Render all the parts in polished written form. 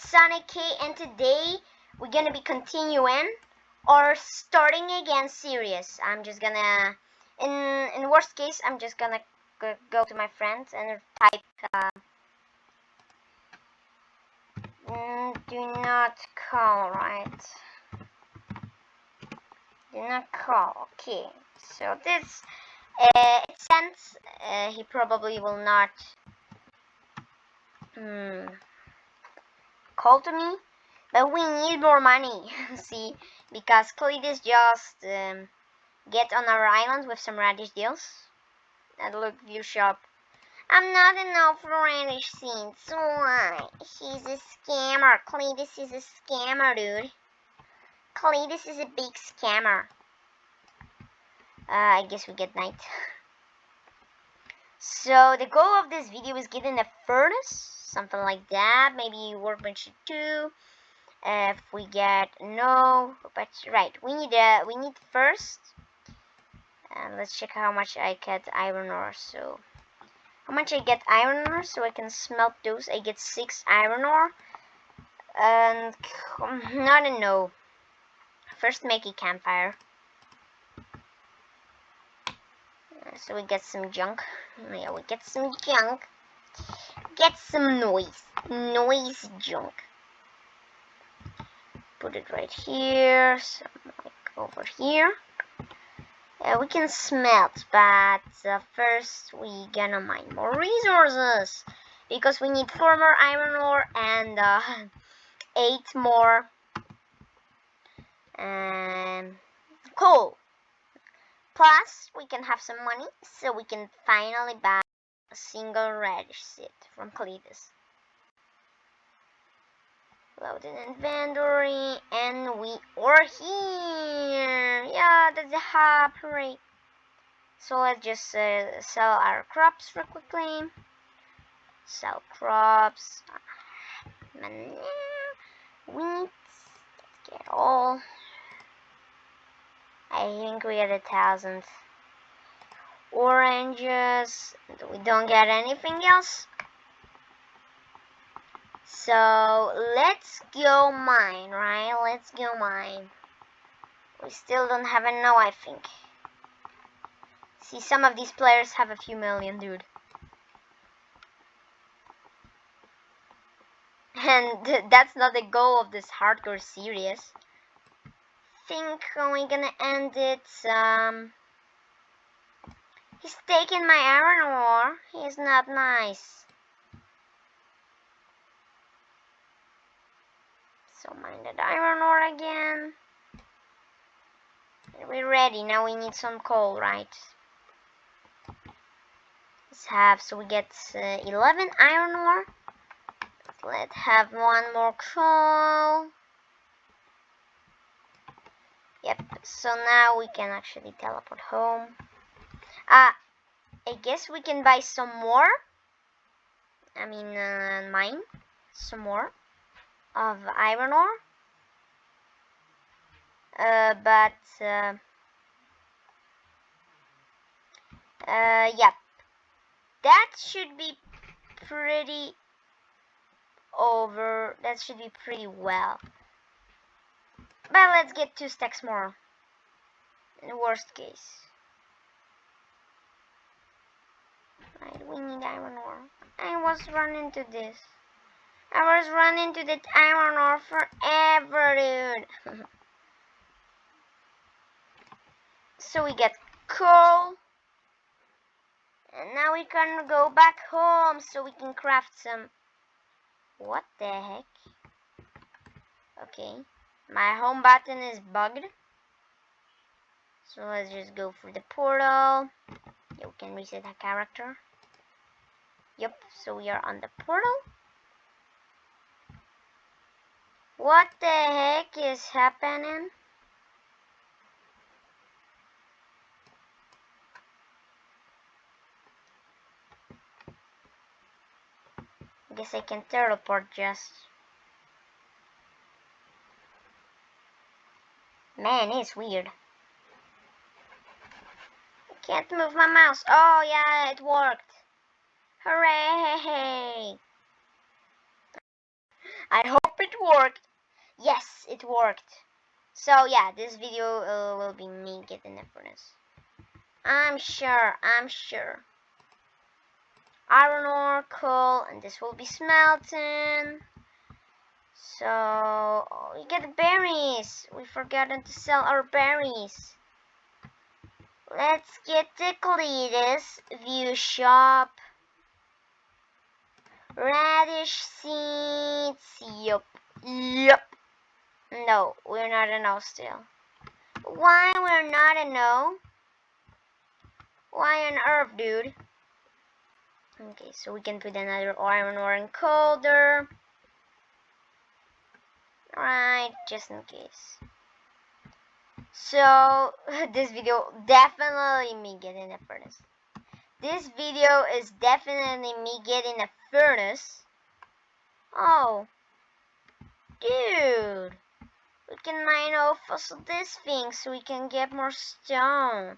Sonic K, and today we're gonna be continuing or starting again series. I'm just gonna, in worst case, I'm just gonna go to my friends and type do not call, right? Do not call. Okay, so this it sends he probably will not call to me, but we need more money. See, because Cletus just get on our island with some radish deals. And look, view shop. I'm not enough for radish seeds. Why? He's a scammer. Cletus is a scammer, dude. Cletus is a big scammer. I guess we get night. So the goal of this video is getting a furnace, something like that. Maybe workbench 2. If we get no, but right, we need first. And let's check how much I get iron ore. So how much I get iron ore, so I can smelt those. I get 6 iron ore, and not a no. First, make a campfire. So we get some junk. Yeah, we get some junk. Get some noise junk. Put it right here. So like over here. We can smelt, but first we gonna mine more resources because we need 4 more iron ore and 8 more coal. Plus, we can have some money, so we can finally buy a single radish seed from Cletus. Load in inventory, and we are here. Yeah, that's a happy. So let's just sell our crops real quickly. Sell crops. Wheat. Let's get all. I think we get 1,000 oranges. We don't get anything else. So let's go mine, right? Let's go mine. We still don't have enough, I think. See, some of these players have a few million, dude. And that's not the goal of this hardcore series. Think we're gonna end it. He's taking my iron ore. He's not nice. So mine that iron ore again. And we're ready. Now we need some coal, right? Let's have, so we get 11 iron ore. Let's have 1 more coal. Yep, so now we can actually teleport home. I guess we can buy some more. I mean, mine some more of iron ore. But yep, that should be pretty over. That should be pretty well. But let's get 2 stacks more. In the worst case. Right, we need iron ore. I was running to this. I was running to that iron ore forever, dude. So we get coal. And now we can go back home so we can craft some. What the heck? Okay. My home button is bugged. So let's just go for the portal. Yeah, we can reset a character. Yep, so we are on the portal. What the heck is happening? Guess I can teleport just. Man, it's weird. I can't move my mouse. Oh yeah, it worked. Hooray! I hope it worked. Yes, it worked. So yeah, this video will be me getting the furnace. I'm sure. Iron ore, coal, and this will be smelting. So we get berries. We forgotten to sell our berries. Let's get the Cletus view shop. Radish seeds. Yup. No, we're not a no still. Why we're not a no? Why on earth, dude? Okay, so we can put another iron ore and coal there. Alright, just in case. So, this video definitely me getting a furnace. This video is definitely me getting a furnace. Oh, dude. We can mine off also this thing so we can get more stone.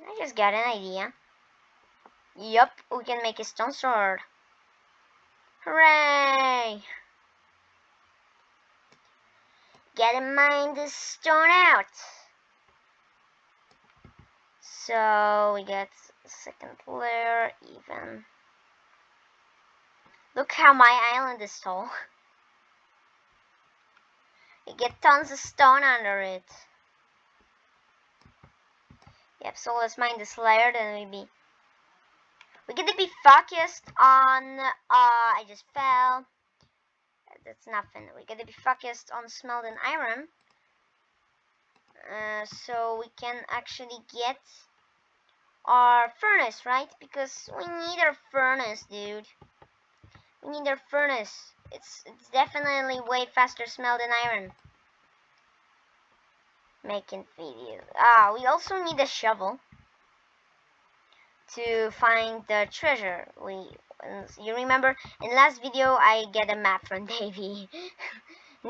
I just got an idea. Yup, we can make a stone sword. Hooray! Gotta mine this stone out. So we get second layer even. Look how my island is tall. You get tons of stone under it. Yep, so let's mine this layer, then we're gonna be focused on I just fell. That's nothing. We're gonna be focused on smelting iron. So we can actually get our furnace, right? Because we need our furnace, dude. We need our furnace. It's definitely way faster smell than iron. Making videos. We also need a shovel to find the treasure. You remember in last video I get a map from Davey.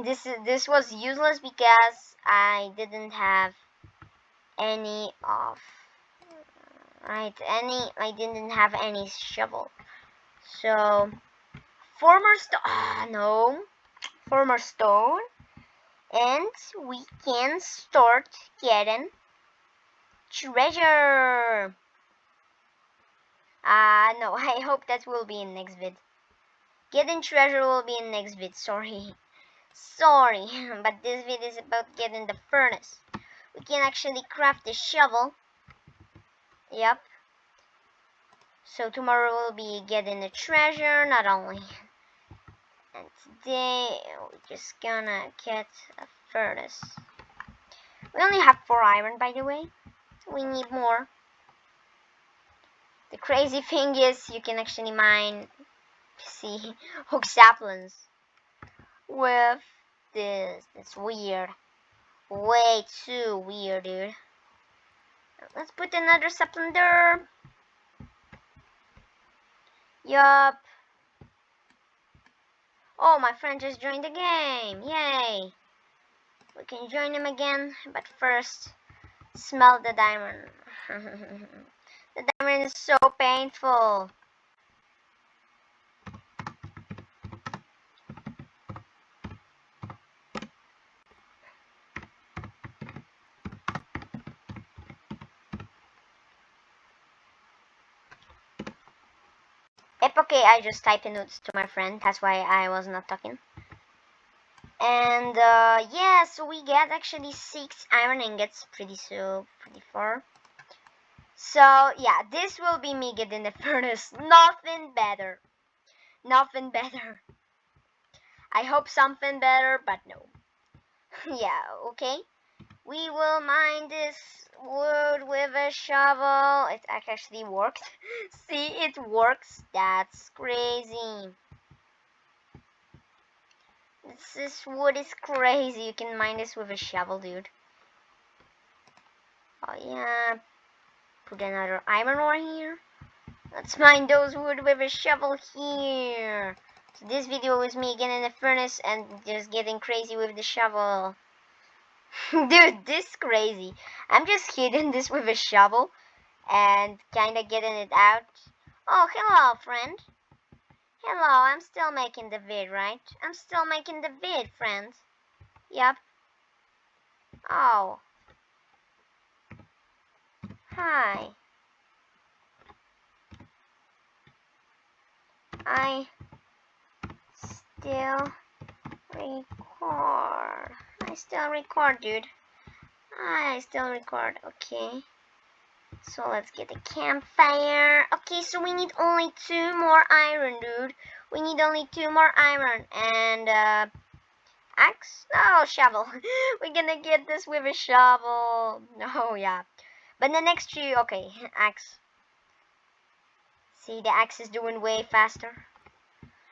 This was useless because I didn't have any of I didn't have any shovel. So former stone, and we can start getting treasure. No, I hope that will be in next vid. Getting treasure will be in next vid, sorry, but this vid is about getting the furnace. We can actually craft the shovel. Yep. So tomorrow we'll be getting the treasure, not only. And today we're just gonna get a furnace. We only have 4 iron, by the way. We need more. The crazy thing is you can actually mine, see, oak saplings with this. That's weird. Way too weird, dude. Let's put another sapling there. Yup. Oh, my friend just joined the game. Yay. We can join him again, but first, smell the diamond. The diamond is so painful. Okay, I just typed in notes to my friend. That's why I was not talking. And yeah, so we get actually 6 iron ingots pretty far. So yeah, this will be me getting the furnace. Nothing better. I hope something better, but no. Yeah, okay. We will mine this wood with a shovel. It actually worked. See, it works. That's crazy. This wood is crazy. You can mine this with a shovel, dude. Oh yeah. Put another iron ore here. Let's mine those wood with a shovel here. So this video is me getting in the furnace and just getting crazy with the shovel. Dude, this is crazy. I'm just hitting this with a shovel and kinda getting it out. Oh, hello, friend. Hello, I'm still making the vid, right? I'm still making the vid, friends. Yep. Oh. Hi. I still record. I still record, dude. I still record. Okay. So let's get the campfire. Okay, so we need only 2 more iron, dude. We need only 2 more iron. And, axe? No, shovel. We're gonna get this with a shovel. No, yeah. But the next tree, okay, axe. See, the axe is doing way faster.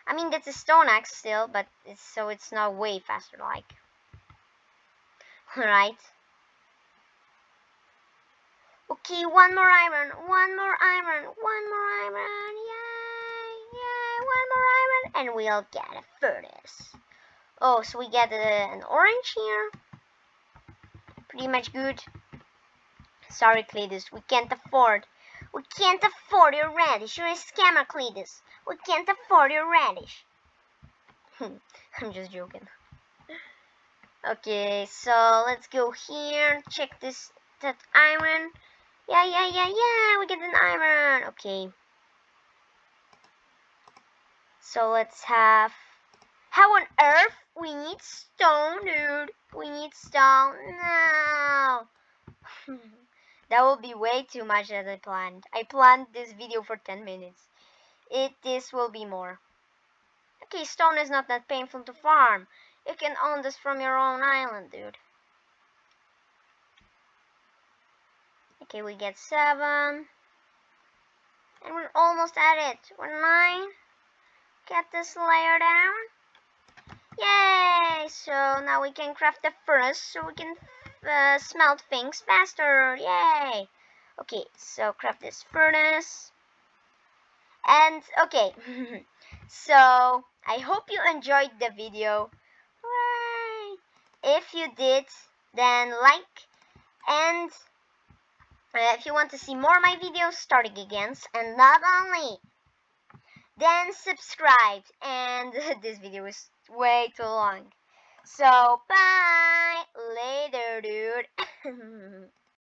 I mean, that's a stone axe still, but it's not way faster, like. Right? Okay, 1 more iron, 1 more iron, 1 more iron. Yay, yay, 1 more iron, and we'll get a furnace. Oh, so we get an orange here. Pretty much good. Sorry, Cletus, we can't afford. We can't afford your radish. You're a scammer, Cletus. We can't afford your radish. I'm just joking. Okay, so let's go here. Check that iron. Yeah, yeah, yeah, yeah. We get an iron. Okay. So let's have. How on earth? We need stone, dude. We need stone. No. That will be way too much as I planned. I planned this video for 10 minutes. This will be more. Okay, stone is not that painful to farm. You can own this from your own island, dude. Okay, we get 7. And we're almost at it. We're 9. Get this layer down. Yay! So now we can craft the furnace so we can smelt things faster. Yay! Okay, so craft this furnace. And okay, so I hope you enjoyed the video. Hooray! If you did, then like, and if you want to see more of my videos starting again, and not only, then subscribe. And this video is way too long. So bye later, dude.